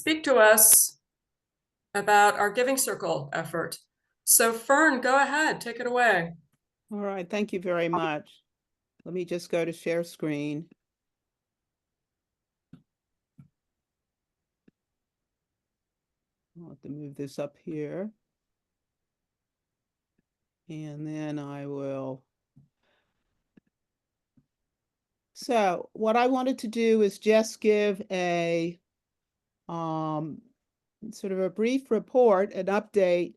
speak to us about our Giving Circle effort. So Fern, go ahead, take it away. All right, thank you very much. Let me just go to share screen. I'll have to move this up here. And then I will. So what I wanted to do is just give a sort of a brief report, an update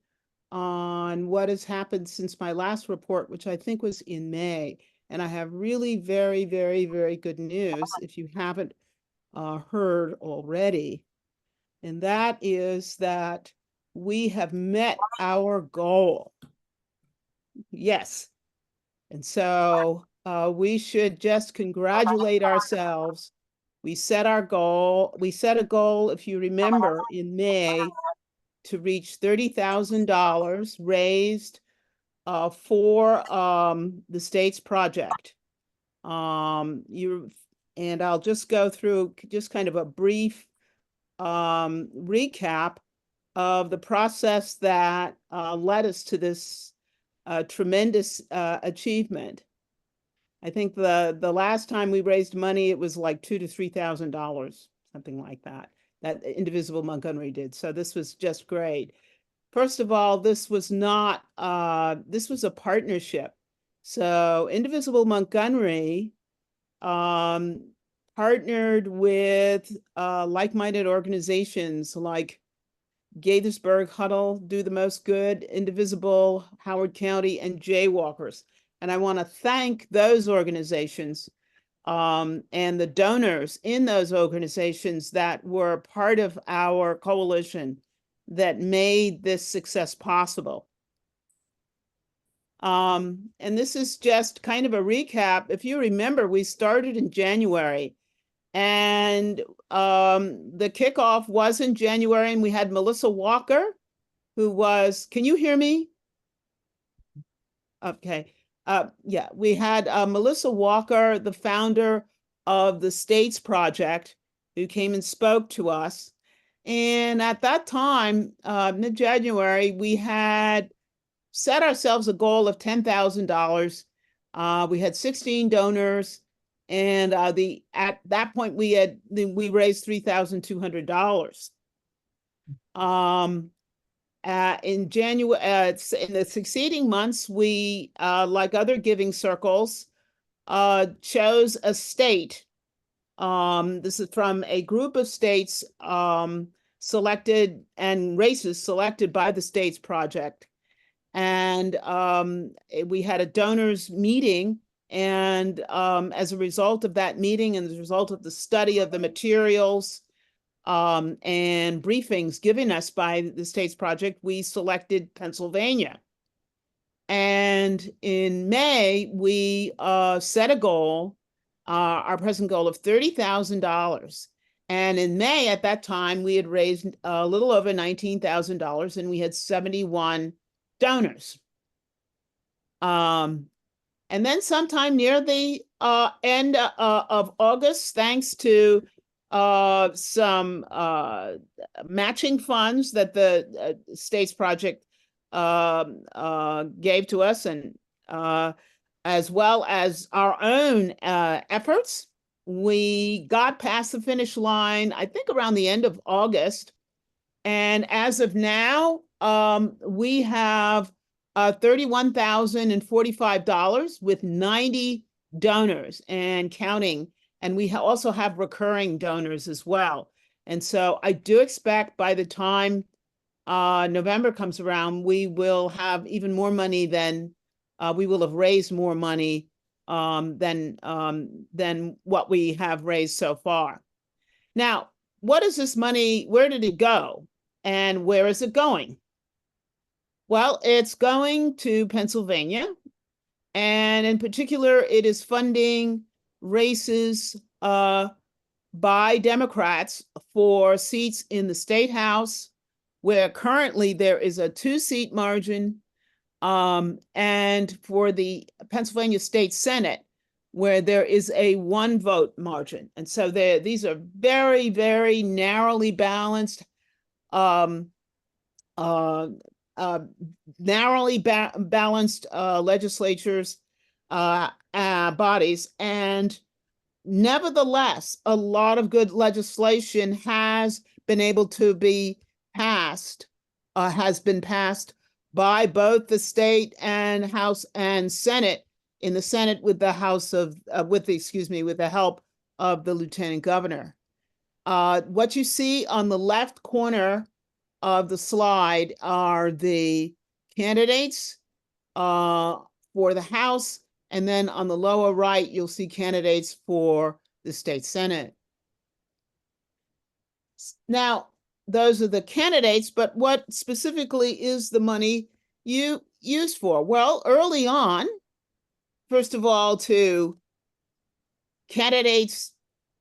on what has happened since my last report, which I think was in May. And I have really very, very, very good news if you haven't heard already. And that is that we have met our goal. Yes. And so we should just congratulate ourselves. We set our goal. We set a goal, if you remember, in May to reach $30,000 raised for the state's project. And I'll just go through just kind of a brief recap of the process that led us to this tremendous achievement. I think the last time we raised money, it was like $2,000 to $3,000, something like that Indivisible Montgomery did. So this was just great. First of all, this was not, this was a partnership. So Indivisible Montgomery partnered with like-minded organizations like Gaithersburg Huddle, Do the Most Good, Indivisible, Howard County, and Jaywalkers. And I want to thank those organizations and the donors in those organizations that were part of our coalition that made this success possible. And this is just kind of a recap. If you remember, we started in January, and the kickoff was in January, and we had Melissa Walker, who was, can you hear me? Okay. Yeah, we had Melissa Walker, the founder of the States Project, who came and spoke to us. And at that time, mid-January, we had set ourselves a goal of $10,000. We had 16 donors, and at that point we raised $3,200. In January, in the succeeding months, we, like other giving circles, chose a state. This is from a group of states selected and races selected by the States Project. And we had a donors meeting, and as a result of that meeting and as a result of the study of the materials and briefings given us by the States Project, we selected Pennsylvania. And in May, we set a goal, our present goal of $30,000. And in May, at that time, we had raised a little over $19,000, and we had 71 donors. And then sometime near the end of August, thanks to some matching funds that the States Project gave to us, and as well as our own efforts, we got past the finish line, I think around the end of August. And as of now, we have $31,045 with 90 donors and counting. And we also have recurring donors as well. And so I do expect by the time November comes around, we will have even more money than, we will have raised more money than what we have raised so far. Now, what is this money? Where did it go? And where is it going? Well, it's going to Pennsylvania. And in particular, it is funding races by Democrats for seats in the State House, where currently there is a 2-seat margin, and for the Pennsylvania State Senate, where there is a 1 vote margin. And so these are very, very narrowly balanced, um, uh, uh, balanced legislatures, bodies. And nevertheless, a lot of good legislation has been able to be passed, has been passed by both the state and House and Senate. In the Senate with the House of, with the help of the Lieutenant Governor. What you see on the left corner of the slide are the candidates for the House, and then on the lower right, you'll see candidates for the state Senate. Now, those are the candidates, but what specifically is the money you used for? Well, early on, first of all, to candidates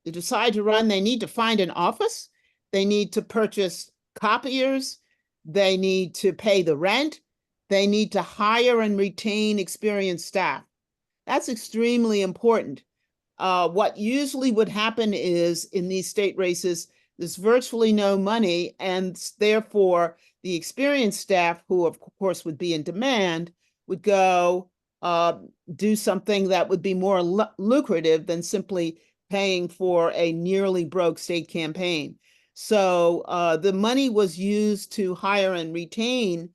to decide to run, they need to find an office, they need to purchase copiers, they need to pay the rent, they need to hire and retain experienced staff. That's extremely important. What usually would happen is in these state races, there's virtually no money, and therefore the experienced staff, who of course would be in demand, would go do something that would be more lucrative than simply paying for a nearly broke state campaign. So the money was used to hire and retain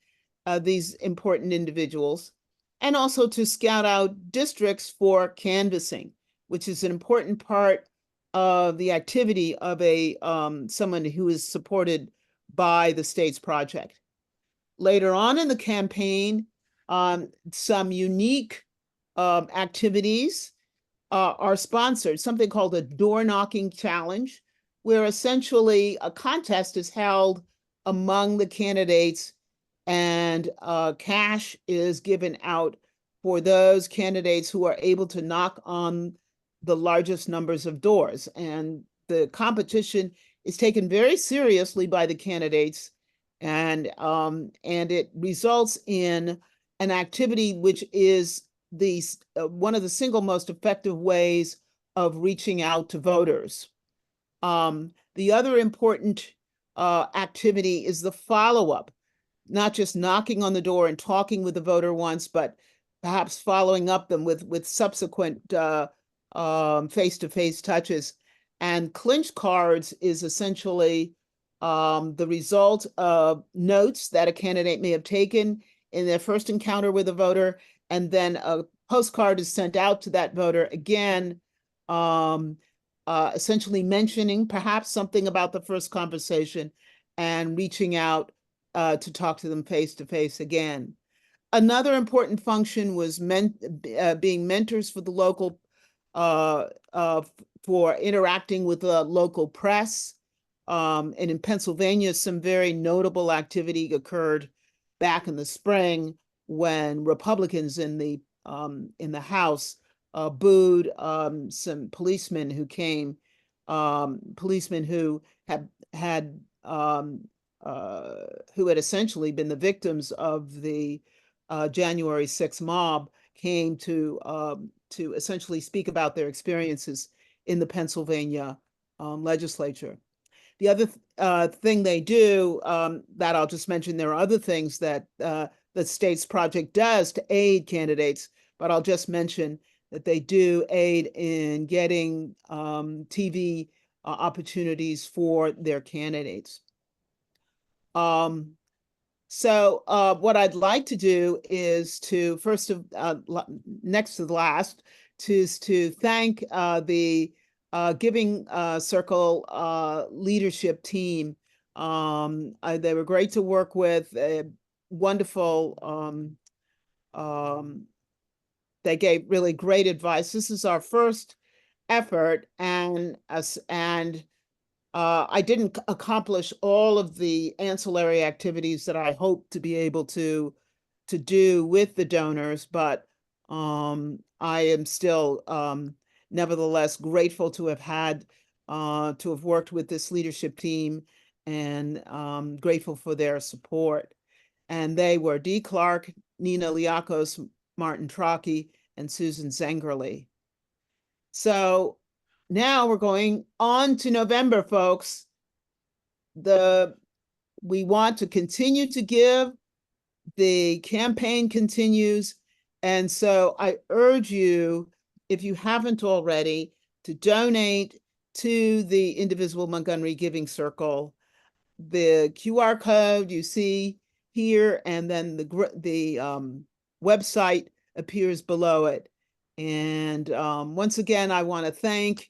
these important individuals, and also to scout out districts for canvassing, which is an important part of the activity of a someone who is supported by the state's project. Later on in the campaign, some unique activities are sponsored, something called a door knocking challenge, where essentially a contest is held among the candidates, and cash is given out for those candidates who are able to knock on the largest numbers of doors. And the competition is taken very seriously by the candidates, and it results in an activity which is one of the single most effective ways of reaching out to voters. The other important activity is the follow-up, not just knocking on the door and talking with the voter once, but perhaps following up them with subsequent face-to-face touches. And clinch cards is essentially the result of notes that a candidate may have taken in their first encounter with a voter, and then a postcard is sent out to that voter again, essentially mentioning perhaps something about the first conversation and reaching out to talk to them face to face again. Another important function was being mentors for the local, for interacting with the local press. And in Pennsylvania, some very notable activity occurred back in the spring when Republicans in the House booed some policemen who came, policemen who had essentially been the victims of the January 6th mob, came to essentially speak about their experiences in the Pennsylvania legislature. The other thing they do, that I'll just mention, there are other things that the state's project does to aid candidates, but I'll just mention that they do aid in getting TV opportunities for their candidates. So what I'd like to do is to next to the last, to thank the Giving Circle leadership team. They were great to work with, wonderful. They gave really great advice. This is our first effort, and I didn't accomplish all of the ancillary activities that I hope to be able to do with the donors, but I am still nevertheless grateful to have worked with this leadership team, and grateful for their support. And they were Dee Clark, Nina Liakos, Martin Trocchi, and Susan Zengerle. So now we're going on to November, folks. We want to continue to give. The campaign continues. And so I urge you, if you haven't already, to donate to the Indivisible Montgomery Giving Circle. The QR code you see here, and then the website appears below it. And once again, I want to thank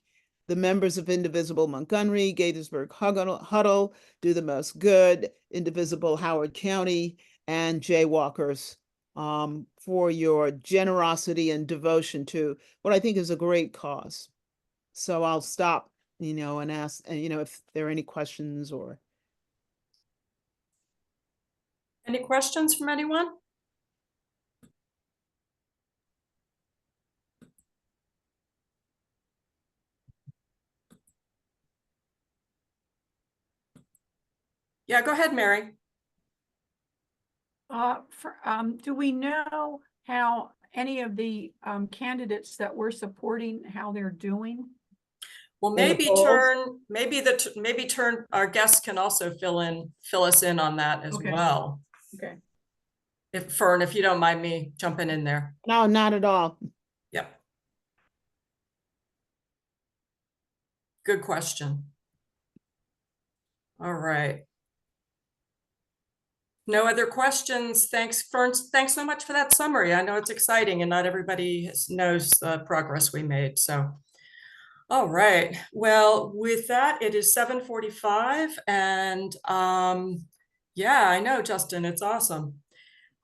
the members of Indivisible Montgomery, Gaithersburg Huddle, Do the Most Good, Indivisible Howard County, and Jaywalkers for your generosity and devotion to what I think is a great cause. So I'll stop, and ask, if there are any questions or. Any questions from anyone? Yeah, go ahead, Mary. Do we know how any of the candidates that we're supporting, how they're doing? Well, In the maybe polls? turn our guests can also fill us in on that as Okay. well. Okay. Fern, if you don't mind me jumping in there. No, not at all. Yep. Good question. All right. No other questions. Thanks, Fern. Thanks so much for that summary. I know it's exciting and not everybody knows the progress we made. So, all right. Well, with that, it is 7:45 and yeah, I know, Justin, it's awesome.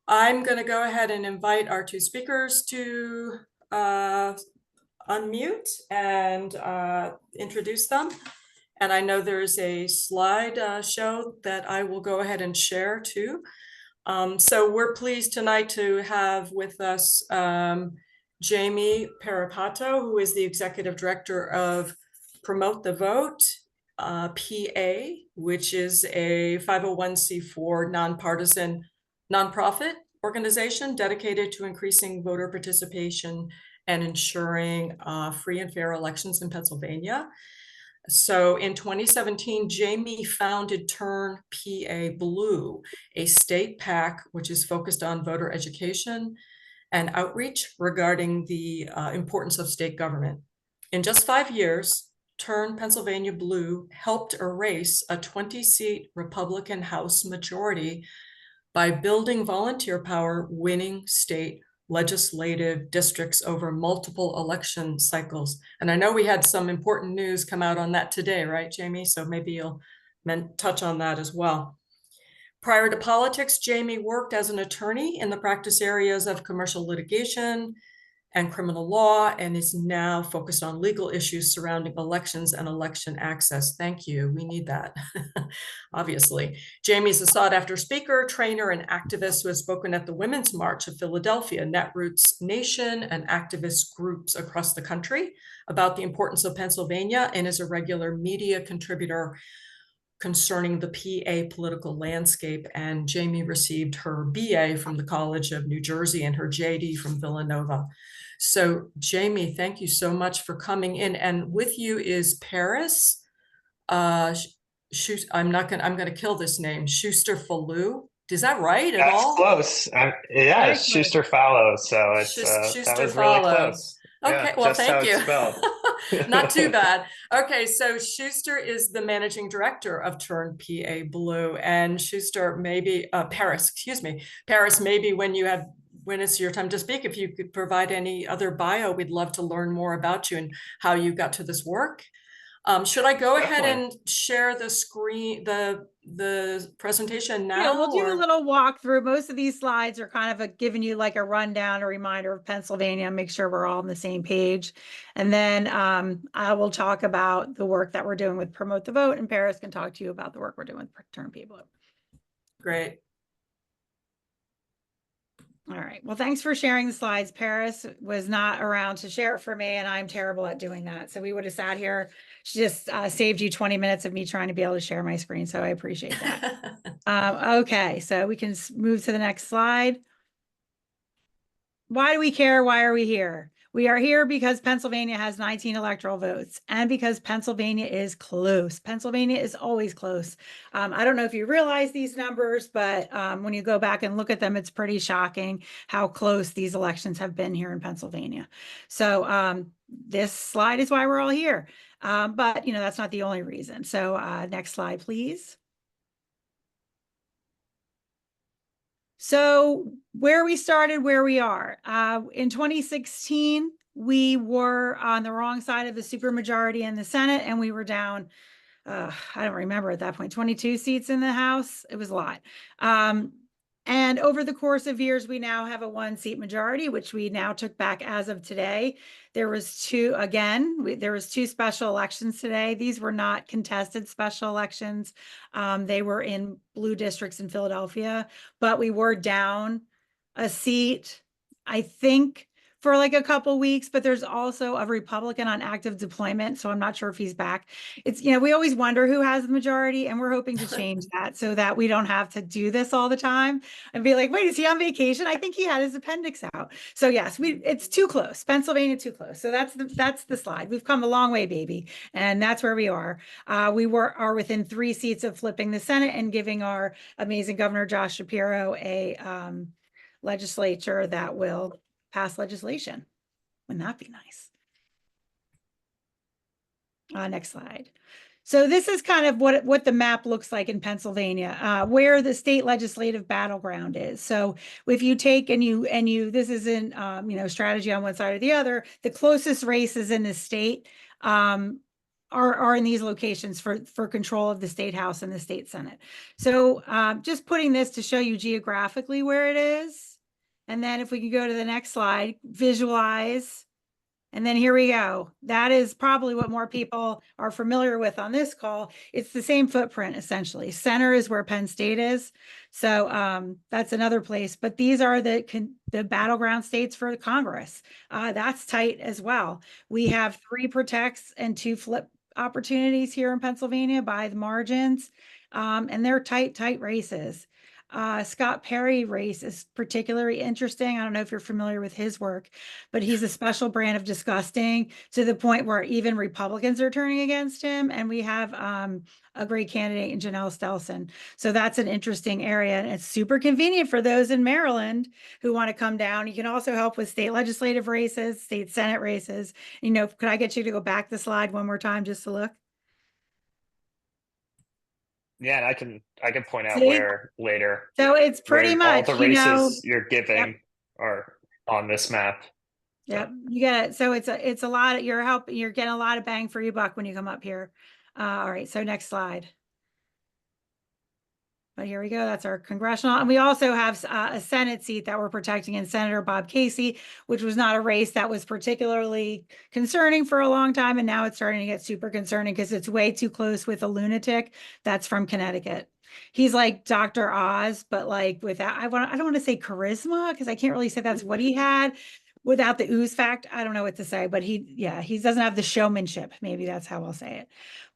I'm going to go ahead and invite our two speakers to unmute and introduce them. And I know there's a slide show that I will go ahead and share too. So we're pleased tonight to have with us Jamie Perrapato, who is the Executive Director of Promote the Vote, PA, which is a 501c4 nonpartisan nonprofit organization dedicated to increasing voter participation and ensuring free and fair elections in Pennsylvania. So in 2017, Jamie founded Turn PA Blue, a state PAC which is focused on voter education and outreach regarding the importance of state government. In just 5 years, Turn Pennsylvania Blue helped erase a 20-seat Republican House majority by building volunteer power, winning state legislative districts over multiple election cycles. And I know we had some important news come out on that today, right, Jamie? So maybe you'll touch on that as well. Prior to politics, Jamie worked as an attorney in the practice areas of commercial litigation and criminal law, and is now focused on legal issues surrounding elections and election access. Thank you. We need that, obviously. Jamie is a sought-after speaker, trainer, and activist who has spoken at the Women's March of Philadelphia, Netroots Nation, and activist groups across the country about the importance of Pennsylvania, and is a regular media contributor concerning the PA political landscape. And Jamie received her BA from the College of New Jersey and her JD from Villanova. So Jamie, thank you so much for coming in. And with you is Paris. I'm gonna kill this name, Shusterfallou. Is that right at all? That's close. Yeah, it's Shusterfallou. So it's that was really close. Okay, Yeah, well, just thank how you. it's spelled. Not too bad. Okay, so Schuster is the managing director of Turn PA Blue, and Schuster, maybe Paris, excuse me, Paris, maybe when it's your time to speak, if you could provide any other bio, we'd love to learn more about you and how you got to this work. Should I go ahead and share the screen, the presentation now? Yeah, we'll do a little walkthrough. Most of these slides are kind of giving you like a rundown, a reminder of Pennsylvania, make sure we're all on the same page. And then I will talk about the work that we're doing with Promote the Vote, and Paris can talk to you about the work we're doing with Turn PA Blue. Great. All right. Well, thanks for sharing the slides. Paris was not around to share it for me, and I'm terrible at doing that. So we would have sat here. She just saved you 20 minutes of me trying to be able to share my screen. So I appreciate that. Okay, so we can move to the next slide. Why do we care? Why are we here? We are here because Pennsylvania has 19 electoral votes and because Pennsylvania is close. Pennsylvania is always close. I don't know if you realize these numbers, but when you go back and look at them, it's pretty shocking how close these elections have been here in Pennsylvania. So this slide is why we're all here. But, you know, that's not the only reason. So next slide, please. So where we started, where we are. In 2016, we were on the wrong side of the supermajority in the Senate, and we were down, I don't remember at that point, 22 seats in the House. It was a lot. And over the course of years, we now have a 1-seat majority, which we now took back as of today. There was two special elections today. These were not contested special elections. They were in blue districts in Philadelphia, but we were down a seat, I think, for like a couple weeks, but there's also a Republican on active deployment, so I'm not sure if he's back. It's, you know, we always wonder who has the majority, and we're hoping to change that so that we don't have to do this all the time and be like, wait, is he on vacation? I think he had his appendix out. So yes, it's too close. Pennsylvania too close. So that's the slide. We've come a long way, baby, and that's where we are. We are within 3 seats of flipping the Senate and giving our amazing Governor Josh Shapiro a legislature that will pass legislation. Wouldn't that be nice? Next slide. So this is kind of what the map looks like in Pennsylvania, where the state legislative battleground is. So if you take and you this isn't you know, strategy on one side or the other, the closest races in the state are in these locations for control of the state house and the state senate. So just putting this to show you geographically where it is. And then if we could go to the next slide, visualize. And then here we go. That is probably what more people are familiar with on this call. It's the same footprint, essentially. Center is where Penn State is. So that's another place. But these are the battleground states for Congress. That's tight as well. We have 3 protects and 2 flip opportunities here in Pennsylvania by the margins. And they're tight races. Scott Perry race is particularly interesting. I don't know if you're familiar with his work, but he's a special brand of disgusting to the point where even Republicans are turning against him. And we have a great candidate in Janelle Stelson. So that's an interesting area. And it's super convenient for those in Maryland who want to come down. You can also help with state legislative races, state Senate races. You know, could I get you to go back the slide one more time just to look? Yeah, and I can point out See? where later. So it's pretty much, all the you know, races you're giving are on this map. Yep, you get it. So it's a lot. You're getting a lot of bang for your buck when you come up here. All right, so next slide. But here we go. That's our congressional. And we also have a Senate seat that we're protecting in Senator Bob Casey, which was not a race that was particularly concerning for a long time. And now it's starting to get super concerning because it's way too close with a lunatic that's from Connecticut. He's like Dr. Oz, but like without, I don't want to say charisma because I can't really say that's what he had. Without the ooze fact, I don't know what to say, but he doesn't have the showmanship. Maybe that's how I'll say it.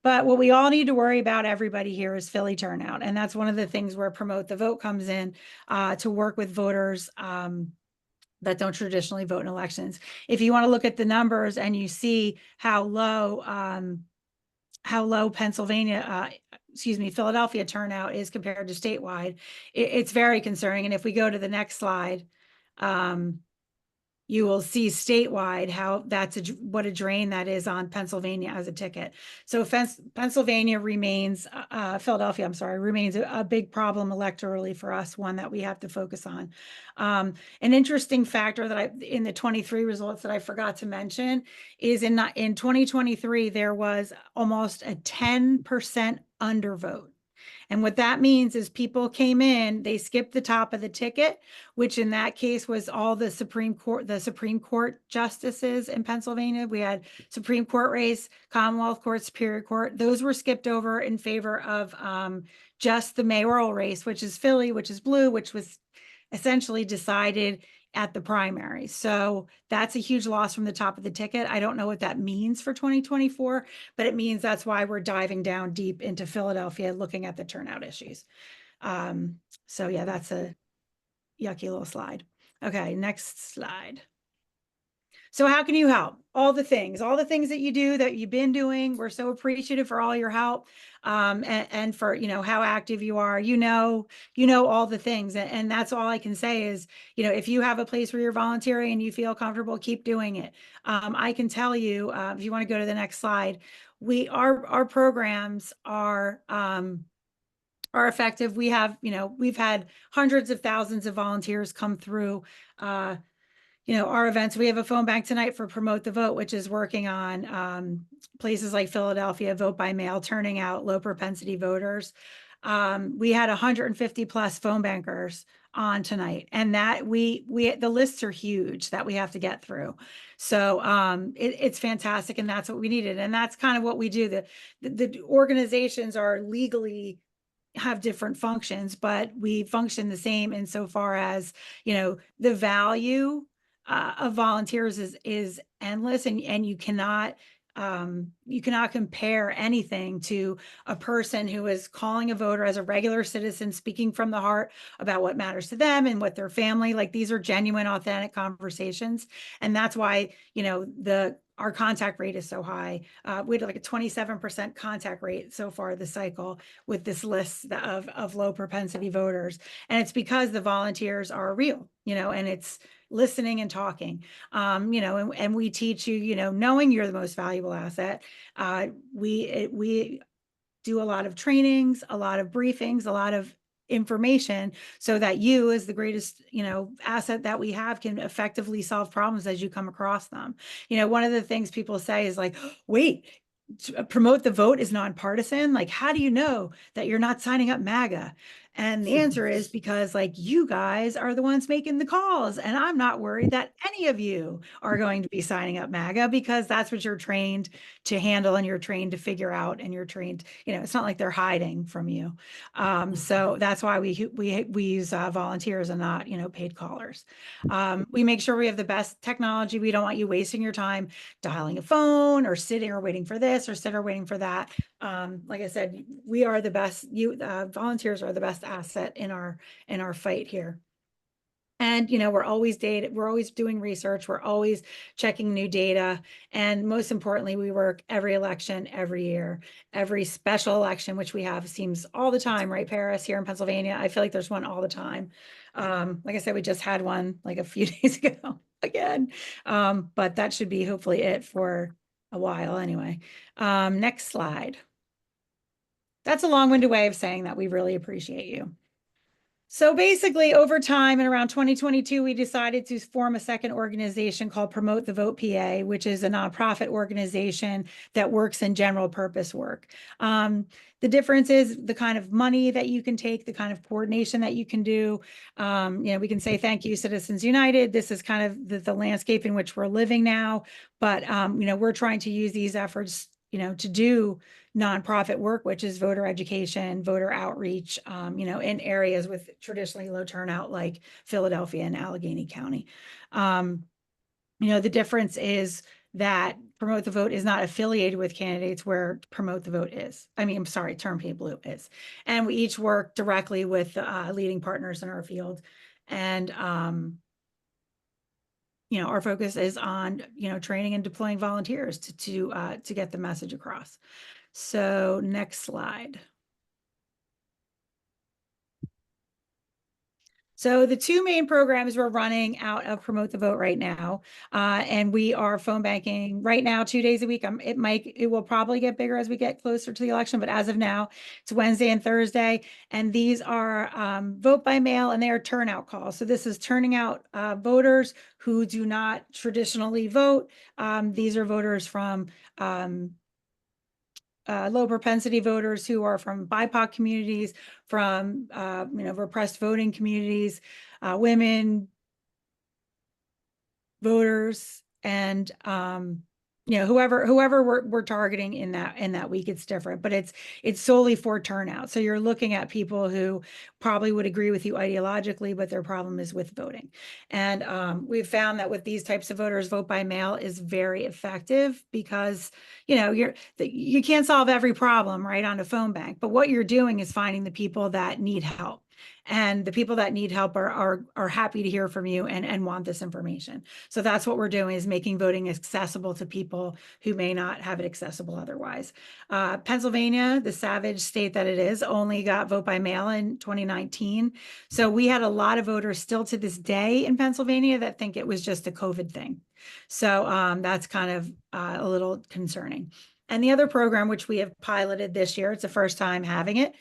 But what we all need to worry about, everybody here, is Philly turnout. And that's one of the things where Promote the Vote comes in to work with voters that don't traditionally vote in elections. If you want to look at the numbers and you see how low Philadelphia turnout is compared to statewide, it's very concerning. And if we go to the next slide, you will see statewide how what a drain that is on Pennsylvania as a ticket. So Pennsylvania remains, Philadelphia, I'm sorry, remains a big problem electorally for us, one that we have to focus on. An interesting factor that in the 23 results that I forgot to mention is in 2023, there was almost a 10% undervote. And what that means is people came in, they skipped the top of the ticket, which in that case was all the Supreme Court justices in Pennsylvania. We had Supreme Court race, Commonwealth Court, Superior Court. Those were skipped over in favor of just the mayoral race, which is Philly, which is blue, which was essentially decided at the primary. So that's a huge loss from the top of the ticket. I don't know what that means for 2024, but it means that's why we're diving down deep into Philadelphia, looking at the turnout issues. So yeah, that's a yucky little slide. Okay, next slide. So how can you help? All the things that you do, that you've been doing. We're so appreciative for all your help, and for, how active you are, all the things. And that's all I can say is, if you have a place where you're volunteering and you feel comfortable, keep doing it. I can tell you, if you want to go to the next slide, our programs are effective. We have, we've had hundreds of thousands of volunteers come through, our events. We have a phone bank tonight for Promote the Vote, which is working on places like Philadelphia, vote by mail, turning out low propensity voters. We had 150 plus phone bankers on tonight, and that the lists are huge that we have to get through. So it's fantastic, and that's what we needed, and that's kind of what we do. The organizations are legally have different functions, but we function the same insofar as, the value of volunteers is endless, and you cannot compare anything to a person who is calling a voter as a regular citizen, speaking from the heart about what matters to them and what their family, like, these are genuine, authentic conversations. And that's why, our contact rate is so high. We had like a 27% contact rate so far this cycle with this list of low propensity voters. And it's because the volunteers are real, and it's listening and talking, and we teach you, knowing you're the most valuable asset. We do a lot of trainings, a lot of briefings, a lot of information, so that you, as the greatest, asset that we have, can effectively solve problems as you come across them. One of the things people say is like, wait, Promote the Vote is nonpartisan. Like, how do you know that you're not signing up MAGA? And the answer is because, like, you guys are the ones making the calls, and I'm not worried that any of you are going to be signing up MAGA, because that's what you're trained to handle, and you're trained to figure out, and you're trained, it's not like they're hiding from you. So that's why we use volunteers and not, paid callers. We make sure we have the best technology. We don't want you wasting your time dialing a phone or sitting or waiting for this or sit or waiting for that. Like I said, we are the best. Volunteers are the best asset in our fight here. And, we're always doing research. We're always checking new data. And most importantly, we work every election, every year, every special election, which we have, seems all the time, right, Paris, here in Pennsylvania? I feel like there's one all the time. Like I said, we just had one like a few days ago again. But that should be hopefully it for a while anyway. Next slide. That's a long-winded way of saying that we really appreciate you. So basically, over time, in around 2022, we decided to form a second organization called Promote the Vote PA, which is a nonprofit organization that works in general purpose work. The difference is the kind of money that you can take, the kind of coordination that you can do. We can say, thank you, Citizens United. This is kind of the landscape in which we're living now. But, we're trying to use these efforts, to do nonprofit work, which is voter education, voter outreach, in areas with traditionally low turnout like Philadelphia and Allegheny County. The difference is that Promote the Vote is not affiliated with candidates, where Promote the Vote is. Turn Pay Blue is. And we each work directly with leading partners in our field. And our focus is on, training and deploying volunteers to get the message across. So next slide. So the two main programs we're running out of Promote the Vote right now, and we are phone banking right now 2 days a week. It will probably get bigger as we get closer to the election, but as of now, it's Wednesday and Thursday, and these are vote by mail, and they are turnout calls. So this is turning out voters who do not traditionally vote. These are voters from low propensity voters who are from BIPOC communities, from repressed voting communities, women voters, and whoever we're targeting in that week. It's different, but it's solely for turnout. So you're looking at people who probably would agree with you ideologically, but their problem is with voting. And we've found that with these types of voters, vote by mail is very effective, because you can't solve every problem right on a phone bank, but what you're doing is finding the people that need help. And the people that need help are happy to hear from you and want this information. So that's what we're doing, is making voting accessible to people who may not have it accessible otherwise. Pennsylvania, the savage state that it is, only got vote by mail in 2019. So we had a lot of voters still to this day in Pennsylvania that think it was just a COVID thing. So that's kind of a little concerning. And the other program, which we have piloted this year, it's the first time having it.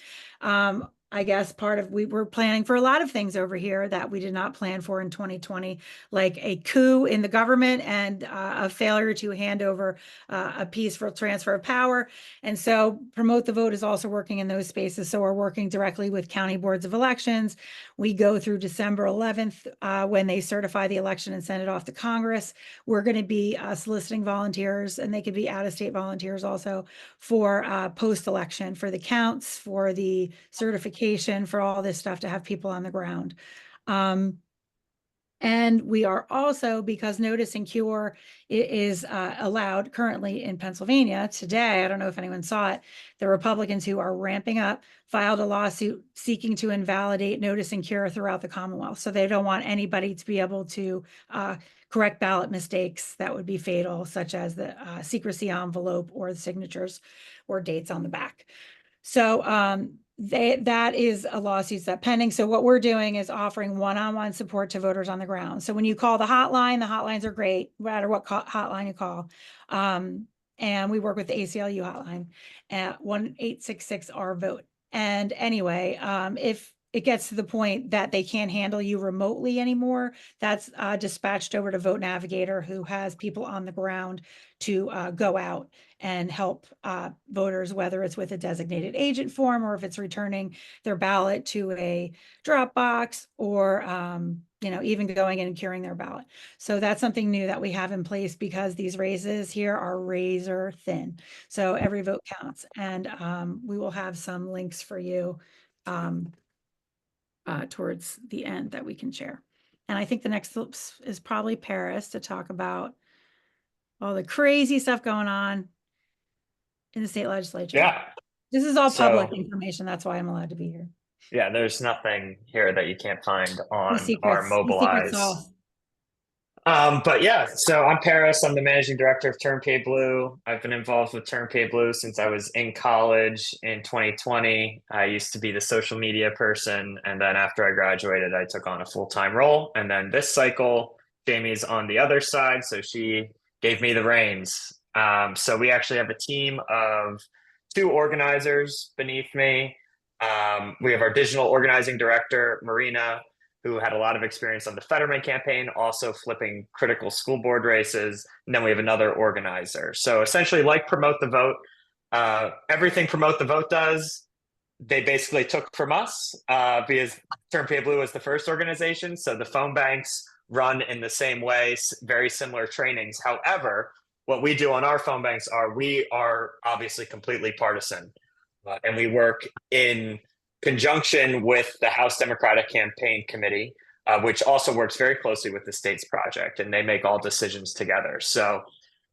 I guess we were planning for a lot of things over here that we did not plan for in 2020, like a coup in the government and a failure to hand over a peaceful transfer of power. And so Promote the Vote is also working in those spaces. So we're working directly with county boards of elections. We go through December 11th when they certify the election and send it off to Congress. We're going to be soliciting volunteers, and they could be out-of-state volunteers also, for post-election, for the counts, for the certification, for all this stuff, to have people on the ground. And we are also, because Notice and Cure is allowed currently in Pennsylvania today, I don't know if anyone saw it, the Republicans, who are ramping up, filed a lawsuit seeking to invalidate Notice and Cure throughout the Commonwealth. So they don't want anybody to be able to correct ballot mistakes that would be fatal, such as the secrecy envelope or the signatures or dates on the back. So that is a lawsuit that's pending. So what we're doing is offering one-on-one support to voters on the ground. So when you call the hotlines are great, no matter what hotline you call. And we work with the ACLU hotline at 1-866-RVOTE. And anyway, if it gets to the point that they can't handle you remotely anymore, that's dispatched over to Vote Navigator, who has people on the ground to go out and help voters, whether it's with a designated agent form or if it's returning their ballot to a drop box, or even going in and curing their ballot. So that's something new that we have in place, because these races here are razor thin. So every vote counts, and we will have some links for you towards the end that we can share. And I think the next is probably Paris, to talk about all the crazy stuff going on in the state legislature. Yeah. This is all public information. That's why I'm allowed to be here. Yeah, there's nothing here that you can't find on The our secret Mobilize. sauce. But yeah, so I'm Paris. I'm the managing director of Turn Pay Blue. I've been involved with Turn Pay Blue since I was in college in 2020. I used to be the social media person, and then after I graduated, I took on a full-time role. And then this cycle, Jamie's on the other side, so she gave me the reins. So we actually have a team of 2 organizers beneath me. We have our digital organizing director, Marina, who had a lot of experience on the Fetterman campaign, also flipping critical school board races. And then we have another organizer. So essentially, like Promote the Vote, everything Promote the Vote does, they basically took from us, because Turn Pay Blue was the first organization. So the phone banks run in the same way, very similar trainings. However, what we do on our phone banks we are obviously completely partisan. And we work in conjunction with the House Democratic Campaign Committee, which also works very closely with the state's project, and they make all decisions together. So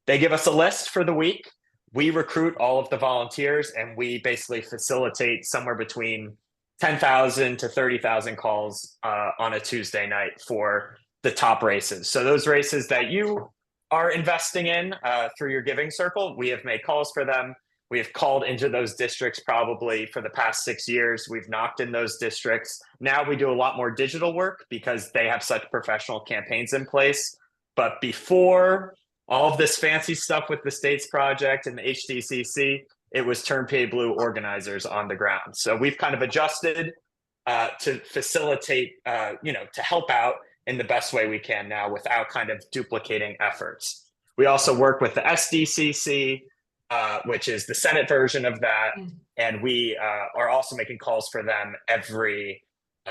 they give us a list for the week. We recruit all of the volunteers, and we basically facilitate somewhere between 10,000 to 30,000 calls on a Tuesday night for the top races. So those races that you are investing in through your giving circle, we have made calls for them. We have called into those districts probably for the past 6 years. We've knocked in those districts. Now we do a lot more digital work because they have such professional campaigns in place. But before all of this fancy stuff with the state's project and the HDCC, it was Turn Pay Blue organizers on the ground. So we've kind of adjusted to facilitate, to help out in the best way we can now without kind of duplicating efforts. We also work with the SDCC, which is the Senate version of that. And we are also making calls for them every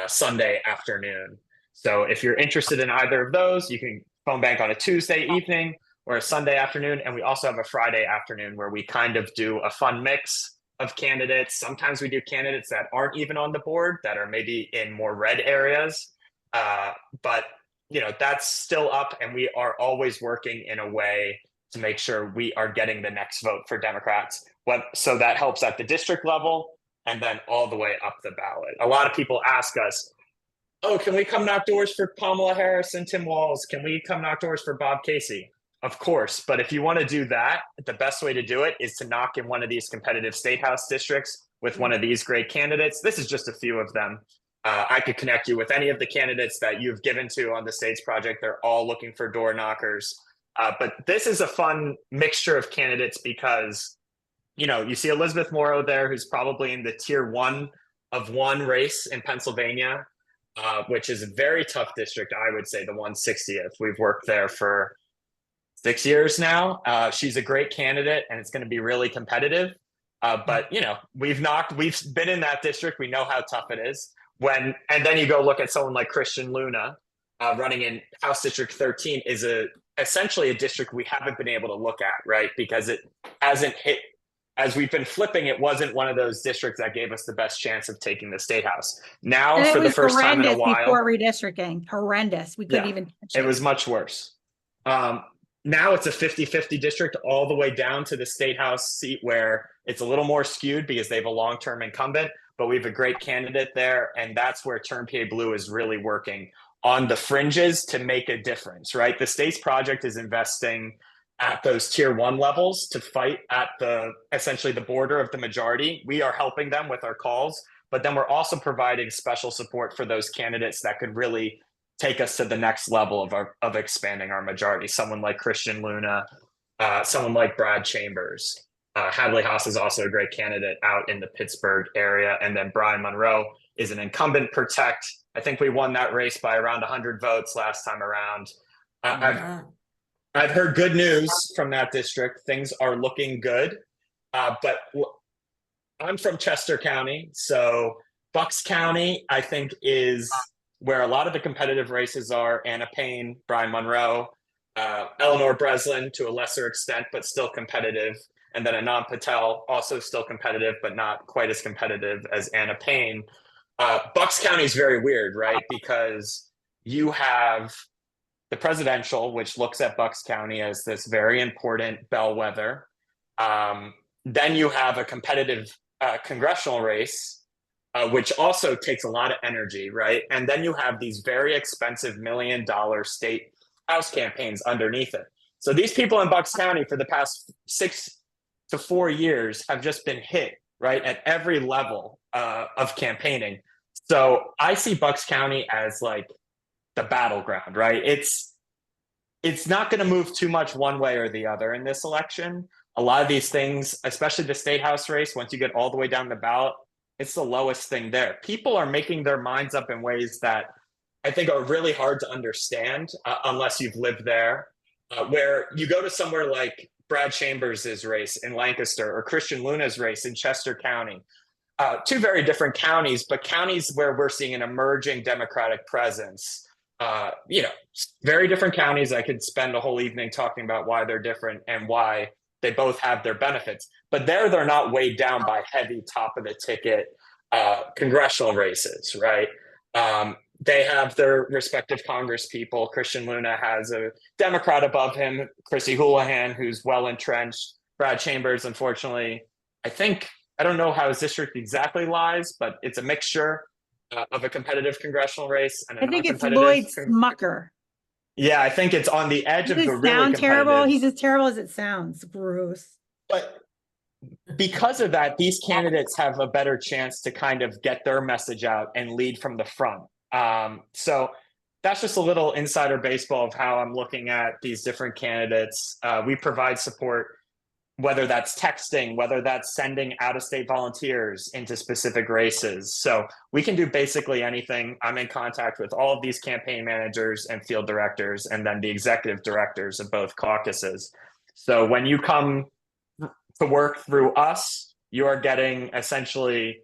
Sunday afternoon. So if you're interested in either of those, you can phone bank on a Tuesday evening or a Sunday afternoon. And we also have a Friday afternoon where we kind of do a fun mix of candidates. Sometimes we do candidates that aren't even on the board, that are maybe in more red areas. But that's still up, and we are always working in a way to make sure we are getting the next vote for Democrats. So that helps at the district level, and then all the way up the ballot. A lot of people ask us, oh, can we come knock doors for Kamala Harris and Tim Walz? Can we come knock doors for Bob Casey? Of course, but if you want to do that, the best way to do it is to knock in one of these competitive state house districts with one of these great candidates. This is just a few of them. I could connect you with any of the candidates that you've given to on the States Project. They're all looking for door knockers. But this is a fun mixture of candidates because, you see Elizabeth Morrow there, who's probably in the tier 1 of 1 race in Pennsylvania, which is a very tough district. I would say the 160th. We've worked there for 6 years now. She's a great candidate and it's going to be really competitive. But we've been in that district. We know how tough it is. And then you go look at someone like Christian Luna, running in House District 13 is essentially a district we haven't been able to look at, right? Because it hasn't hit, as we've been flipping, it wasn't one of those districts that gave us the best chance of taking the state house. Now, for the first time in a while, before redistricting, horrendous. We couldn't even touch it. It was much worse. Now it's a 50-50 district all the way down to the state house seat where it's a little more skewed because they have a long-term incumbent, but we have a great candidate there. And that's where Turnpay Blue is really working on the fringes to make a difference, right? The States Project is investing at those tier 1 levels to fight at essentially the border of the majority. We are helping them with our calls, but then we're also providing special support for those candidates that could really take us to the next level of expanding our majority. Someone like Christian Luna, someone like Brad Chambers. Hadley Haas is also a great candidate out in the Pittsburgh area. And then Brian Monroe is an incumbent protect. I think we won that race by around 100 votes last time around. I've heard good news from that district. Things are looking good. But I'm from Chester County. So Bucks County, I think, is where a lot of the competitive races are. Anna Payne, Brian Monroe, Eleanor Breslin to a lesser extent, but still competitive. And then Anand Patel, also still competitive, but not quite as competitive as Anna Payne. Bucks County is very weird, right? Because you have the presidential, which looks at Bucks County as this very important bellwether. Then you have a competitive congressional race, which also takes a lot of energy, right? And then you have these very expensive $1 million state house campaigns underneath it. So these people in Bucks County for the past 6 to 4 years have just been hit, right, at every level of campaigning. So I see Bucks County as like the battleground, right? It's not going to move too much one way or the other in this election. A lot of these things, especially the state house race, once you get all the way down the ballot, it's the lowest thing there. People are making their minds up in ways that I think are really hard to understand unless you've lived there, where you go to somewhere like Brad Chambers' race in Lancaster or Christian Luna's race in Chester County. 2 very different counties, but counties where we're seeing an emerging Democratic presence. Very different counties. I could spend a whole evening talking about why they're different and why they both have their benefits. But they're not weighed down by heavy top of the ticket congressional races, right? They have their respective Congress people. Christian Luna has a Democrat above him, Chrissy Houlihan, who's well entrenched. Brad Chambers, unfortunately, I don't know how his district exactly lies, but it's a mixture of a competitive congressional race and a I think it's non-competitive Lloyd Smucker. Yeah, I think it's on the edge of the really sound competitive. terrible. He's as terrible as it sounds. Bruce. But because of that, these candidates have a better chance to kind of get their message out and lead from the front. So that's just a little insider baseball of how I'm looking at these different candidates. We provide support, whether that's texting, whether that's sending out-of-state volunteers into specific races. So we can do basically anything. I'm in contact with all of these campaign managers and field directors, and then the executive directors of both caucuses. So when you come to work through us, you are getting essentially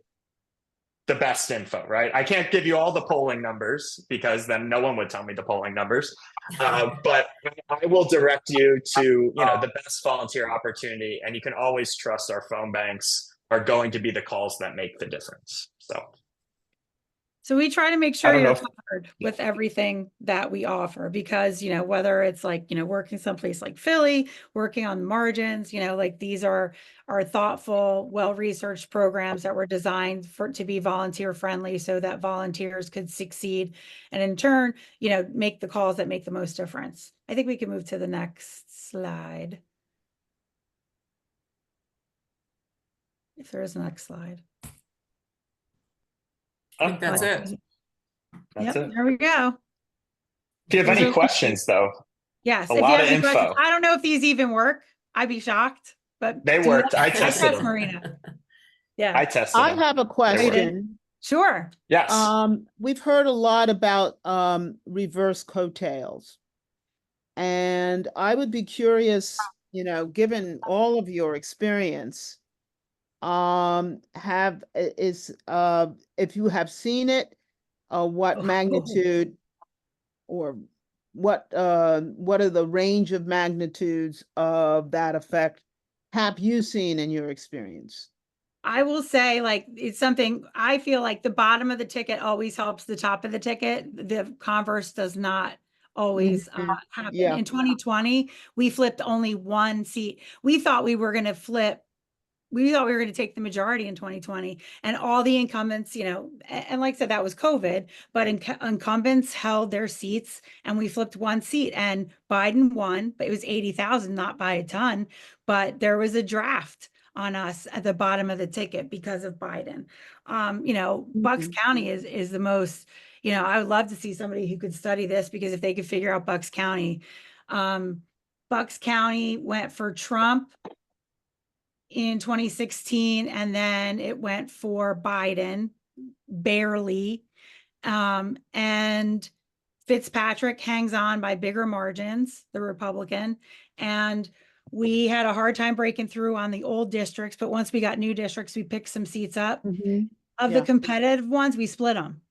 the best info, right? I can't give you all the polling numbers because then no one would tell me the polling numbers. But I will direct you to, the best volunteer opportunity, and you can always trust our phone banks are going to be the calls that make the difference. So So we try to make I sure don't know you're if covered with everything that we offer because, whether it's like, working someplace like Philly, working on the margins, like these are thoughtful, well-researched programs that were designed to be volunteer friendly so that volunteers could succeed and in turn, make the calls that make the most difference. I think we can move to the next slide. If there is a next slide. I think that's oh, it. that's Yep, it. there we go. If you have Those any are- questions, though, Yes, a if you lot have of any questions, info. I don't know if these even work. I'd be shocked, but They do you- worked. I I tested test them. Marina. Yeah, I tested I them. have a They work. question. sure. Yes. We've heard a lot about reverse coattails. And I would be curious, given all of your experience, if you have seen it, what Oh. magnitude or what are the range of magnitudes of that effect have you seen in your experience? I will say, like, it's something I feel like the bottom of the ticket always helps the top of the ticket. The converse does not always happen. Yeah. In 2020, we flipped only one seat. We thought we were going to take the majority in 2020 and all the incumbents, and like I said, that was COVID, but incumbents held their seats and we flipped one seat and Biden won, but it was 80,000, not by a ton, but there was a draft on us at the bottom of the ticket because of Biden. Bucks County is the most, I would love to see somebody who could study this because if they could figure out Bucks County, Bucks County went for Trump in 2016, and then it went for Biden, barely. And Fitzpatrick hangs on by bigger margins, the Republican. And we had a hard time breaking through on the old districts, but once we got new districts, we picked some seats up. Of the Yeah. competitive ones, we split them.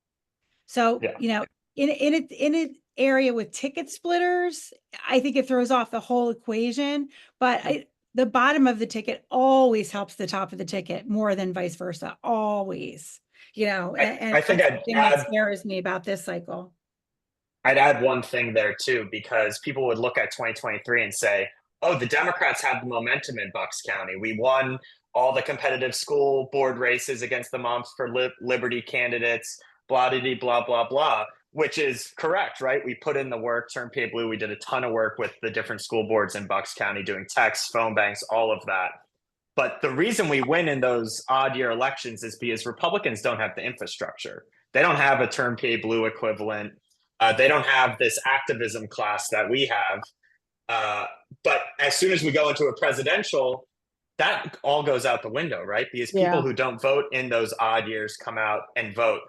So, Yeah. in an area with ticket splitters, I think it throws off the whole equation. But the bottom of the ticket always helps the top of the ticket more than vice versa. Always, and I think that's I'd the thing that add scares me about this cycle. I'd add one thing there too, because people would look at 2023 and say, "Oh, the Democrats have the momentum in Bucks County. We won all the competitive school board races against the Moms for Liberty candidates, blah blah blah blah blah." Which is correct, right? We put in the work. Turn Pay Blue. We did a ton of work with the different school boards in Bucks County, doing texts, phone banks, all of that. But the reason we win in those odd year elections is because Republicans don't have the infrastructure. They don't have a Turn Pay Blue equivalent. They don't have this activism class that we have. But as soon as we go into a presidential, that all goes out the window, right? Because people who don't vote in those odd years come out and vote.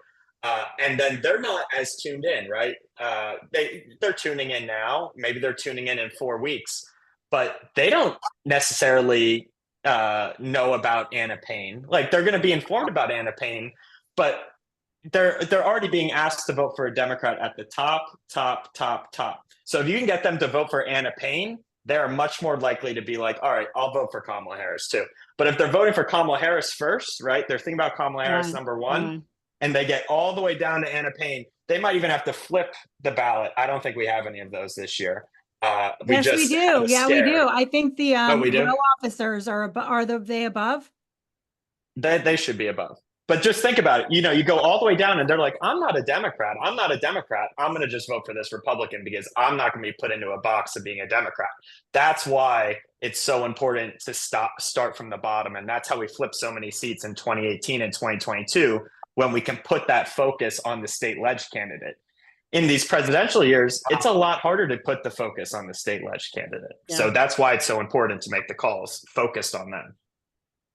And then they're not as tuned in, right? They're tuning in now. Maybe they're tuning in 4 weeks, but they don't necessarily know about Anna Payne. Like they're going to be informed about Anna Payne, but they're already being asked to vote for a Democrat at the top. So if you can get them to vote for Anna Payne, they're much more likely to be like, all right, I'll vote for Kamala Harris too. But if they're voting for Kamala Harris first, right? They're thinking about Kamala Harris number one, and they get all the way down to Anna Payne. They might even have to flip the ballot. I don't think we have any of those this year. Yes, we do. Yeah, we do. I think the row officers are they above? They should be above. But just think about it. You go all the way down and they're like, I'm not a Democrat. I'm going to just vote for this Republican because I'm not going to be put into a box of being a Democrat. That's why it's so important to start from the bottom. And that's how we flipped so many seats in 2018 and 2022 when we can put that focus on the state ledge candidate. In these presidential years, it's a lot harder to put the focus on the state ledge candidate. Yeah. So that's why it's so important to make the calls focused on them.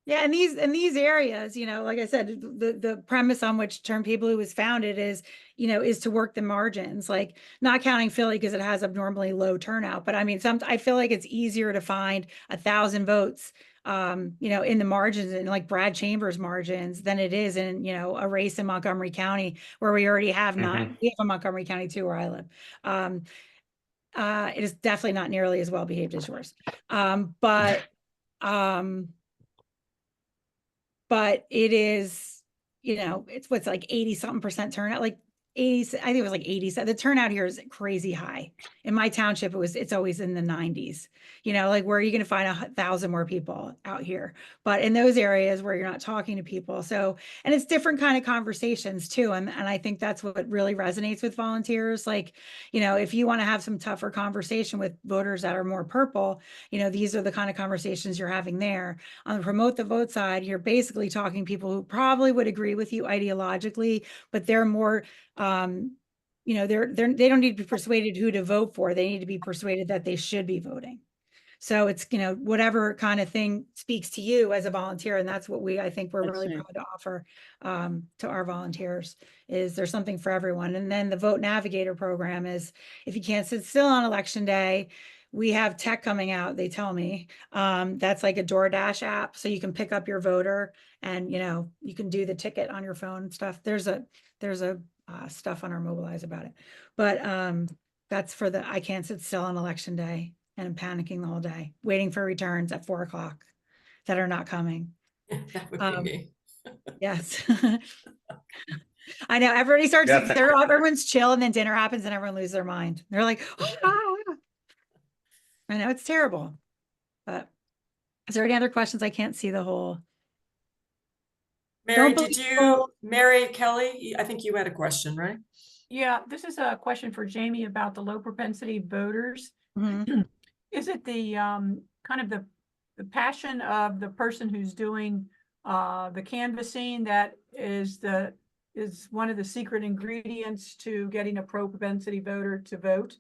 Yeah, in these areas, like I said, the premise on which Turn Pay Blue was founded is to work the margins, like not counting Philly because it has abnormally low turnout. But I mean, I feel like it's easier to find 1,000 votes, in the margins and like Brad Chambers margins than it is in, a race in Montgomery County where we already have we have a Montgomery County too, where I live. It is definitely not nearly as well behaved as yours. But it is, it's what's like 80 something percent turnout, like 80, I think it was like 80. The turnout here is crazy high. In my township, it's always in the 90s, like where are you going to find 1,000 more people out here? But in those areas where you're not talking to people. So, and it's different kind of conversations too. And I think that's what really resonates with volunteers. Like, if you want to have some tougher conversation with voters that are more purple, these are the kind of conversations you're having there. On the promote the vote side, you're basically talking people who probably would agree with you ideologically, but they're more, they don't need to be persuaded who to vote for. They need to be persuaded that they should be voting. So it's, whatever kind of thing speaks to you as a volunteer. And that's what I think we're really proud to offer to our volunteers, is there's something for everyone. And then the Vote Navigator program is, if you can't sit still on election day, we have tech coming out, they tell me. That's like a DoorDash app. So you can pick up your voter and, you can do the ticket on your phone and stuff. There's a stuff on our Mobilize about it. But that's for I can't sit still on election day and I'm panicking the whole day, waiting for returns at 4 o'clock that are not coming. That would be me. Yes. I know everybody starts, everyone's chill and then dinner happens and everyone loses their mind. They're like, oh, I know it's terrible, but is there any other questions? I can't see the whole. Mary Kelly, I think you had a question, right? Yeah, this is a question for Jamie about the low propensity voters. Mhm. Is it the kind of the passion of the person who's doing the canvassing that is one of the secret ingredients to getting a pro propensity voter to vote?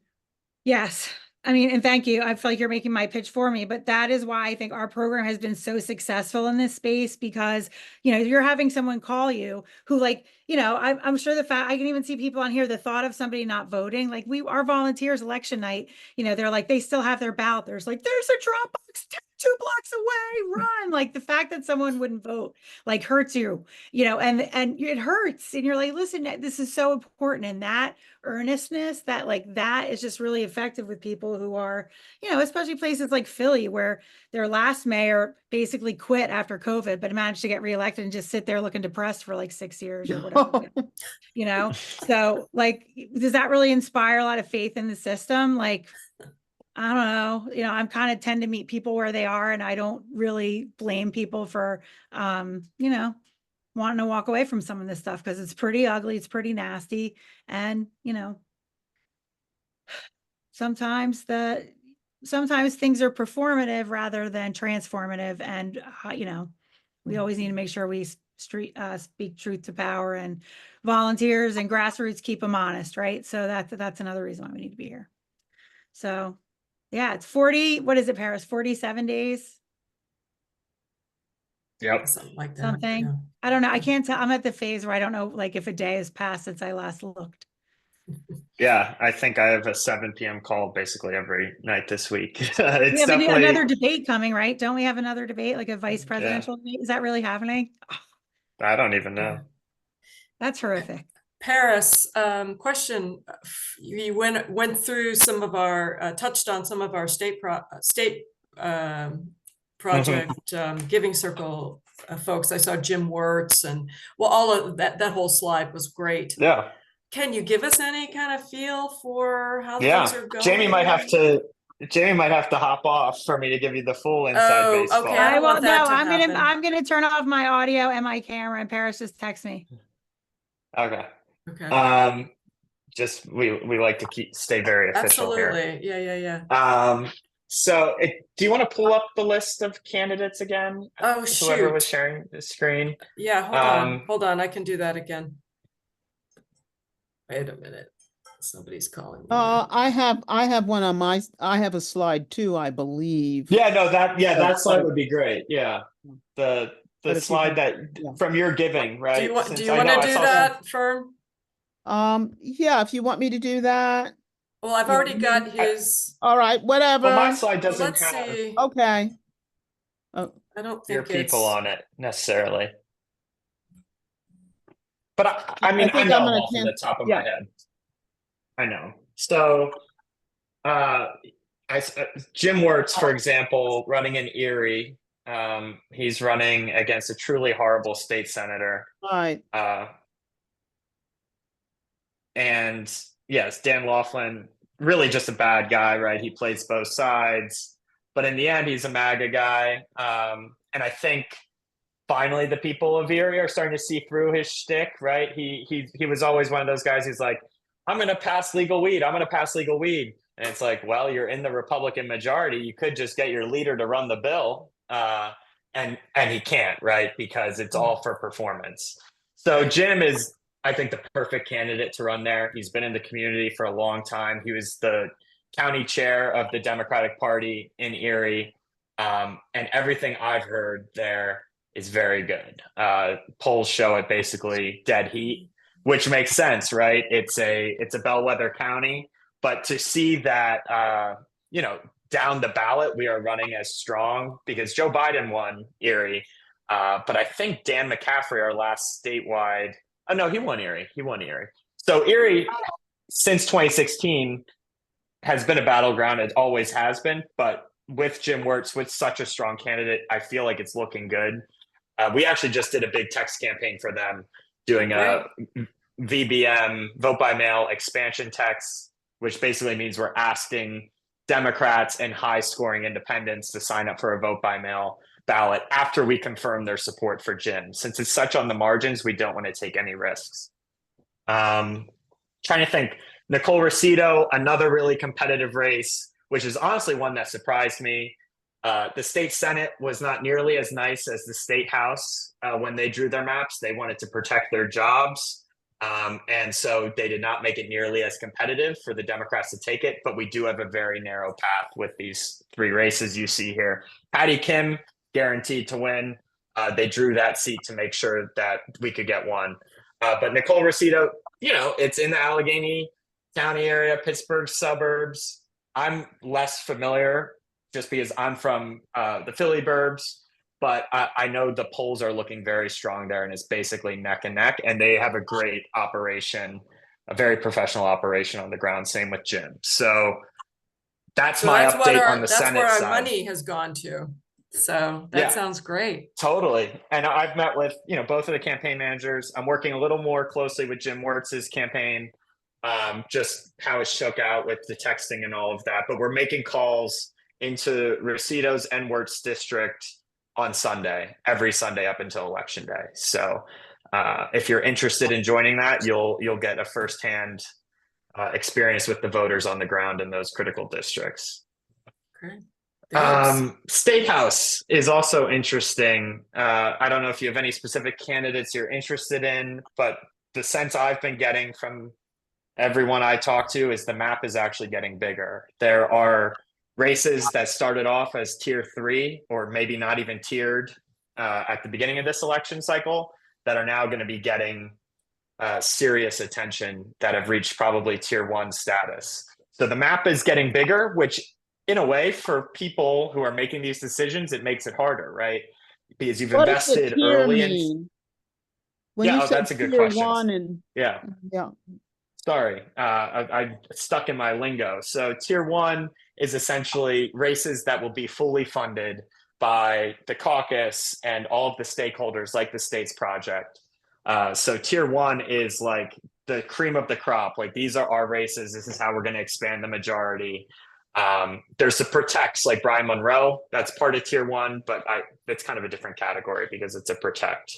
Yes. I mean, and thank you. I feel like you're making my pitch for me, but that is why I think our program has been so successful in this space, because, you're having someone call you who, like, I'm sure I can even see people on here, the thought of somebody not voting, like our volunteers election night, they're like, they still have their ballot. There's a drop box 2 blocks away, run. Like the fact that someone wouldn't vote, like hurts you, and it hurts. And you're like, listen, this is so important. And that earnestness, that is just really effective with people who are, especially places like Philly, where their last mayor basically quit after COVID, but managed to get reelected and just sit there looking depressed for like 6 years or whatever. So like, does that really inspire a lot of faith in the system? Like, I don't know, I'm kind of tend to meet people where they are, and I don't really blame people for, wanting to walk away from some of this stuff, because it's pretty ugly, it's pretty nasty. And, sometimes things are performative rather than transformative. And, we always need to make sure we speak truth to power, and volunteers and grassroots keep them honest, right? So that's another reason why we need to be here. So yeah, it's 40, what is it, Paris? 47 days? Yep. Something like that. Something. Yeah. I don't know. I can't tell. I'm at the phase where I don't know, like, if a day has passed since I last looked. Yeah, I think I have a 7 p.m. call basically every night this week. It's We have definitely another debate coming, right? Don't we have another debate, like a vice presidential debate? Is that really happening? I don't even know. That's horrific. Paris, question. You went through some of our, touched on some of our state project Giving Circle folks. I saw Jim Wirtz, and well, all of that whole slide was great. Yeah. Can you give us any kind of feel for how things are going? Jamie might have to hop off for me to give you the full inside baseball. Okay. I don't want that to happen. I'm gonna turn off my audio and my camera, and Paris just text me. Okay. Okay. Just we like to stay very official here. Absolutely. Yeah. So do you want to pull up the list of candidates again? Oh, Whoever was shoot. sharing the screen. Yeah, hold on. I can do that again. Wait a minute. Somebody's calling me. I have one on I have a slide too, I believe. Yeah, no, that slide would be great. Yeah. The slide from your giving, right? Do you want to do that, Fern? Yeah, if you want me to do that. Well, I've already got his. All right, whatever. Well, my slide doesn't Let's have see. Okay. Oh, I don't think your people it's on it necessarily. But I mean, I think know I'm gonna off the top of my head. I know. So, Jim Wirtz, for example, running in Erie, He's running against a truly horrible state senator. Right. And yes, Dan Laughlin, really just a bad guy, right? He plays both sides, but in the end, he's a MAGA guy. And I think finally the people of Erie are starting to see through his shtick, right? He was always one of those guys who's like, I'm going to pass legal weed. I'm going to pass legal weed. And it's like, well, you're in the Republican majority. You could just get your leader to run the bill. And he can't, right? Because it's all for performance. So Jim is, I think, the perfect candidate to run there. He's been in the community for a long time. He was the county chair of the Democratic Party in Erie. And everything I've heard there is very good. Polls show it basically dead heat, which makes sense, right? It's a bellwether county, but to see that, down the ballot, we are running as strong because Joe Biden won Erie. But I think Dan McCaffrey, our last statewide, oh no, he won Erie. So Erie, since 2016, has been a battleground. It always has been, but with Jim Wirtz, with such a strong candidate, I feel like it's looking good. We actually just did a big text campaign for them, doing a VBM, vote by mail expansion text, which basically means we're asking Democrats and high scoring independents to sign up for a vote by mail ballot after we confirm their support for Jim. Since it's such on the margins, we don't want to take any risks. Trying to think, Nicole Rosito, another really competitive race, which is honestly one that surprised me. The state Senate was not nearly as nice as the state House when they drew their maps. They wanted to protect their jobs. And so they did not make it nearly as competitive for the Democrats to take it. But we do have a very narrow path with these three races you see here. Patty Kim, guaranteed to win. They drew that seat to make sure that we could get one. But Nicole Rosito, it's in the Allegheny County area, Pittsburgh suburbs. I'm less familiar just because I'm from the Philly burbs, but I know the polls are looking very strong there, and it's basically neck and neck, and they have a great operation, a very professional operation on the ground. Same with Jim. So that's my update on the Senate where our side. money has gone to. So that sounds great. Totally. And I've met with, both of the campaign managers. I'm working a little more closely with Jim Wirtz's campaign, just how it shook out with the texting and all of that. But we're making calls into Rosito's and Wirtz district on Sunday, every Sunday up until Election Day. So if you're interested in joining that, you'll get a firsthand experience with the voters on the ground in those critical districts. Great. State House is also interesting. I don't know if you have any specific candidates you're interested in, but the sense I've been getting from everyone I talk to is the map is actually getting bigger. There are races that started off as tier 3 or maybe not even tiered at the beginning of this election cycle that are now going to be getting serious attention, that have reached probably tier 1 status. So the map is getting bigger, which in a way for people who are making these decisions, it makes it harder, right? Because you've invested early in. That's a good question. Yeah. Sorry, I stuck in my lingo. So tier 1 is essentially races that will be fully funded by the caucus and all of the stakeholders like the States Project. So tier 1 is like the cream of the crop. Like, these are our races. This is how we're going to expand the majority. There's the protects like Brian Monroe. That's part of tier 1, but it's kind of a different category because it's a protect.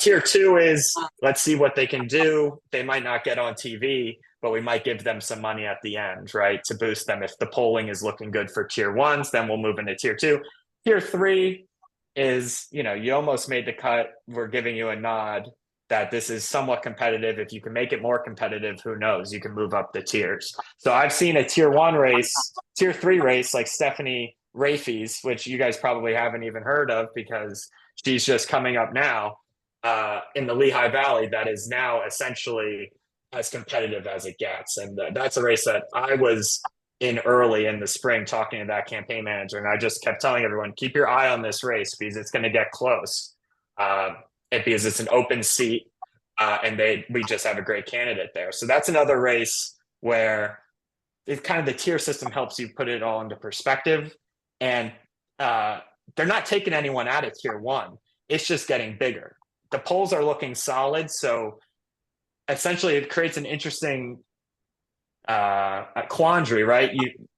Tier 2 is, let's see what they can do. They might not get on TV, but we might give them some money at the end, right? To boost them. If the polling is looking good for tier 1s, then we'll move into tier 2. Tier 3 is, you almost made the cut. We're giving you a nod that this is somewhat competitive. If you can make it more competitive, who knows? You can move up the tiers. So I've seen a tier 1 race, tier 3 race like Stephanie Rafe's, which you guys probably haven't even heard of because she's just coming up now. In the Lehigh Valley, that is now essentially as competitive as it gets. And that's a race that I was in early in the spring talking to that campaign manager. And I just kept telling everyone, keep your eye on this race because it's going to get close. Because it's an open seat and we just have a great candidate there. So that's another race where it kind of the tier system helps you put it all into perspective. And they're not taking anyone out of tier one. It's just getting bigger. The polls are looking solid. So essentially it creates an interesting a quandary, right?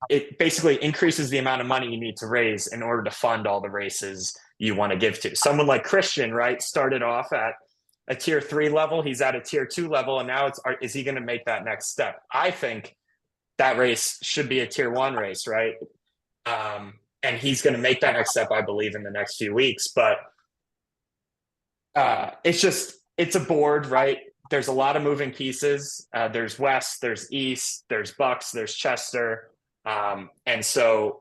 It basically increases the amount of money you need to raise in order to fund all the races you want to give to. Someone like Christian, right, started off at a tier 3 level. He's at a tier 2 level, and now is he going to make that next step? I think that race should be a tier 1 race, right? And he's going to make that next step, I believe, in the next few weeks. But it's a board, right? There's a lot of moving pieces. There's West, there's East, there's Bucks, there's Chester. And so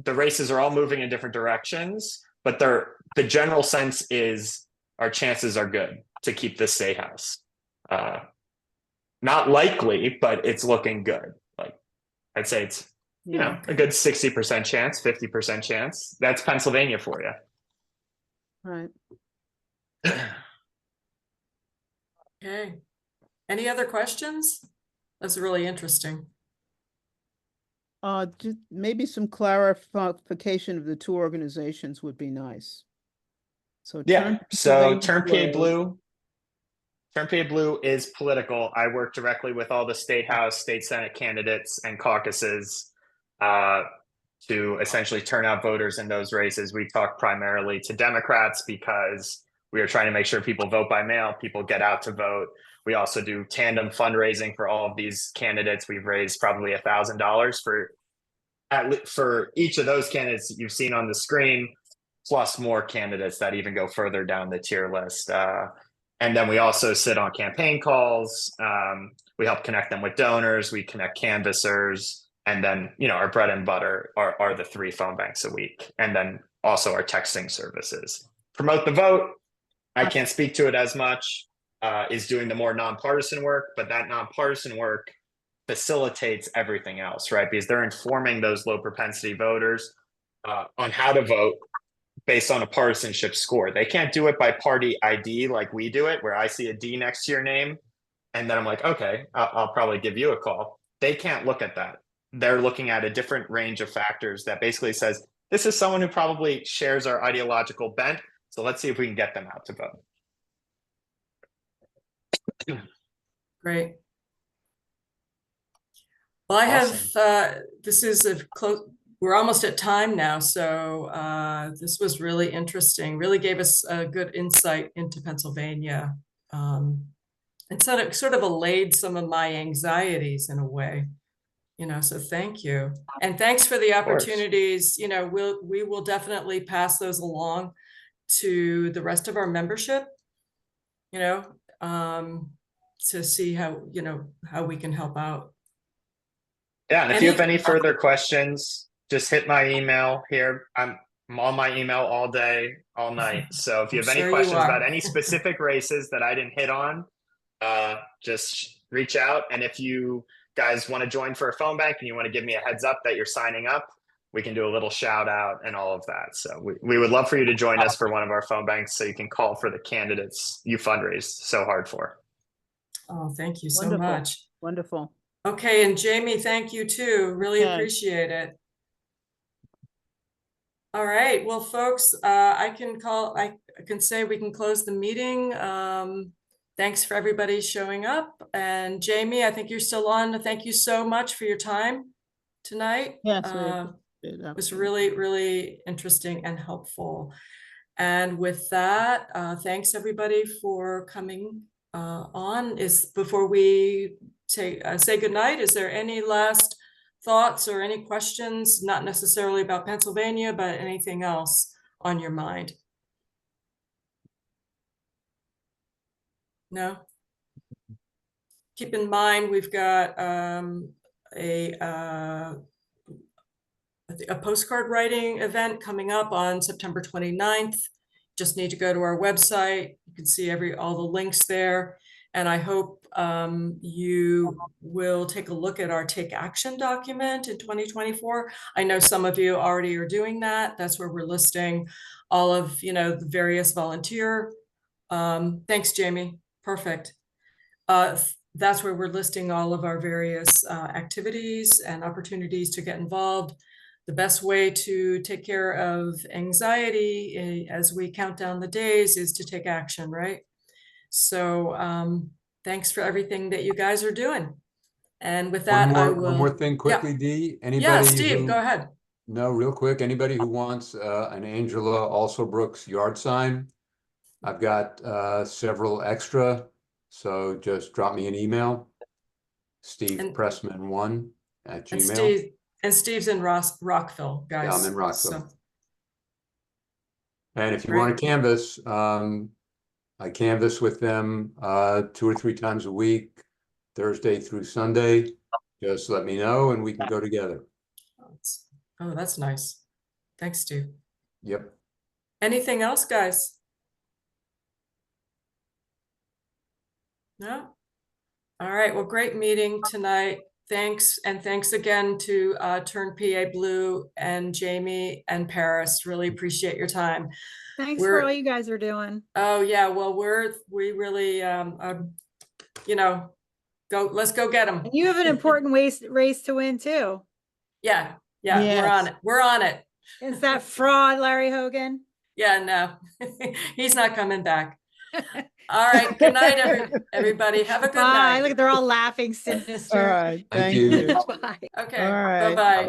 the races are all moving in different directions, but the general sense is our chances are good to keep this state house. Not likely, but it's looking good. Like I'd say it's, a good 60% chance, 50% chance. That's Pennsylvania for you. Right. Okay. Any other questions? That's really interesting. Just maybe some clarification of the two organizations would be nice. So Turn PA Blue is political. I work directly with all the state house, state senate candidates and caucuses to essentially turn out voters in those races. We talk primarily to Democrats because we are trying to make sure people vote by mail, people get out to vote. We also do tandem fundraising for all of these candidates. We've raised probably $1,000 for each of those candidates that you've seen on the screen, plus more candidates that even go further down the tier list. And then we also sit on campaign calls. We help connect them with donors. We connect canvassers. And then, our bread and butter are the 3 phone banks a week. And then also our texting services. Promote the vote. I can't speak to it as much, is doing the more nonpartisan work, but that nonpartisan work facilitates everything else, right? Because they're informing those low propensity voters on how to vote based on a partisanship score. They can't do it by party ID like we do it, where I see a D next to your name, and then I'm like, okay, I'll probably give you a call. They can't look at that. They're looking at a different range of factors that basically says, this is someone who probably shares our ideological bent, so let's see if we can get them out to vote. Great. Well, I have, this is a close, we're almost at time now. So this was really interesting, really gave us a good insight into Pennsylvania. And sort of allayed some of my anxieties in a way, so thank you. And thanks for the opportunities. We will definitely pass those along to the rest of our membership, to see how we can help out. Yeah, and if you have any further questions, just hit my email here. I'm on my email all day, all night. So if you have any questions about any specific races that I didn't hit on, just reach out. And if you guys want to join for a phone bank and you want to give me a heads up that you're signing up, we can do a little shout out and all of that. So we would love for you to join us for one of our phone banks so you can call for the candidates you fundraised so hard for. Oh, thank you so much. Wonderful. Okay, and Jamie, thank you too. Really appreciate it. All right, well, folks, I can say we can close the meeting. Thanks for everybody showing up. And Jamie, I think you're still on. Thank you so much for your time tonight. Yes, it was really, really interesting and helpful. And with that, thanks everybody for coming on. Before we say goodnight, is there any last thoughts or any questions, not necessarily about Pennsylvania, but anything else on your mind? No? Keep in mind, we've got a postcard writing event coming up on September 29th. Just need to go to our website. You can see all the links there. And I hope you will take a look at our Take Action document in 2024. I know some of you already are doing that. That's where we're listing all of, the various volunteer. Thanks, Jamie. Perfect. That's where we're listing all of our various activities and opportunities to get involved. the best way to take care of anxiety as we count down the days is to take action, right? So thanks for everything that you guys are doing. And with that, I will. One more thing quickly, Dee. Yeah, Anybody Steve, who, go ahead. no, real quick, anybody who wants an Angela Also Brooks yard sign, I've got several extra, so just drop me an email, And- stevepressman1@gmail. And Steve's in Rockville, guys. Yeah, I'm in Rockville. So, And if you Great. want to canvas, I canvas with them 2 or 3 times a week, Thursday through Sunday. Just let me know and we can go together. oh, that's nice. Thanks, Steve. Yep. Anything else, guys? No? All right, well, great meeting tonight. Thanks, and thanks again to Turn PA Blue and Jamie and Paris. Really appreciate your time. Thanks for all you guys are doing. Oh yeah, well, we really you know, let's go get them. And you have an important race to win too. Yeah, we're Yes. on it. We're on it. Is that fraud, Larry Hogan? Yeah, no, he's not coming back. All right, good night, everybody. Have a good Bye. night. Look, they're all laughing sinister. All right, Thank thank you. you. Bye. Okay, All right. bye-bye.